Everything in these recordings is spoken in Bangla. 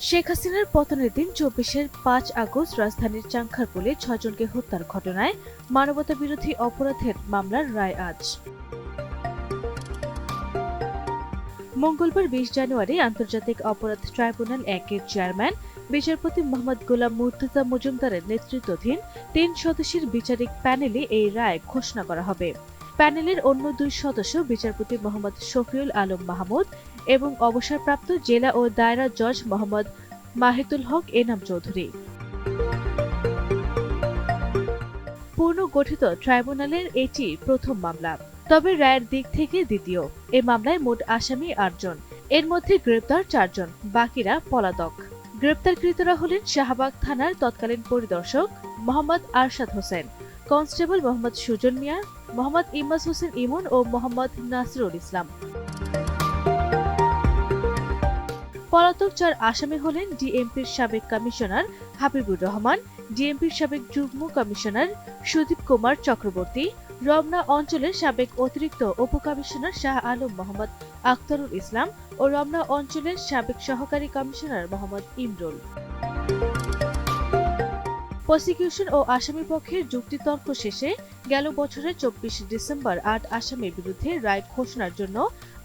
শেখ হাসিনার পতনের দিন ২৪-এর ৫ আগস্ট রাজধানীর চাংখারপুলে ৬ জনকে হত্যার ঘটনায় মানবতাবিরোধী অপরাধের মামলার রায় আজ। মঙ্গলবার ২০ জানুয়ারি আন্তর্জাতিক অপরাধ ট্রাইব্যুনাল ১-এর চেয়ারম্যান বিচারপতি মোহাম্মদ গোলাম মুর্তজা মজুমদারের নেতৃত্বাধীন ৩ সদস্যের বিচারিক প্যানেলে এই রায় ঘোষণা করা হবে। প্যানেলের অন্য ২ সদস্য বিচারপতি মোহাম্মদ শফিউল আলম মাহমুদ এবং অবসরপ্রাপ্ত জেলা ও দায়রা জজ মোহাম্মদ মাহিতুল হক এনাম চৌধুরী। পুনর্গঠিত ট্রাইব্যুনালের এটি প্রথম মামলা, তবে রায়ের দিক থেকে দ্বিতীয়। এ মামলায় মোট আসামি ৮ জন, এর মধ্যে গ্রেপ্তার ৪ জন, বাকিরা পলাতক। গ্রেপ্তারকৃতরা হলেন শাহবাগ থানার তৎকালীন পরিদর্শক মোহাম্মদ আরশাদ হোসেন, কনস্টেবল মোহাম্মদ সুজন মিয়া, মোহাম্মদ ইমাজ হোসেন ইমন ও মোহাম্মদ নাসিরুল ইসলাম। পলাতক ৪ আসামি হলেন ডিএমপির সাবেক কমিশনার হাবিবুর রহমান, ডিএমপির সাবেক যুগ্ম কমিশনার সুদীপ কুমার চক্রবর্তী, রমনা অঞ্চলের সাবেক অতিরিক্ত উপকমিশনার শাহ আলম মোহাম্মদ আখতারুল ইসলাম ও রমনা অঞ্চলের সাবেক সহকারী কমিশনার মোহাম্মদ ইমরুল। প্রসিকিউশন ও আসামি পক্ষের যুক্তিতর্ক শেষে গেল বছরের ২৪ ডিসেম্বর ৮ আসামির বিরুদ্ধে রায় ঘোষণার জন্য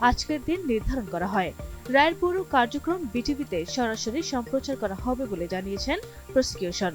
আজকের দিন নির্ধারণ করা হয়। রায়ের পুরো কার্যক্রম বিটিভিতে সরাসরি সম্প্রচার করা হবে বলে জানিয়েছেন প্রসিকিউশন।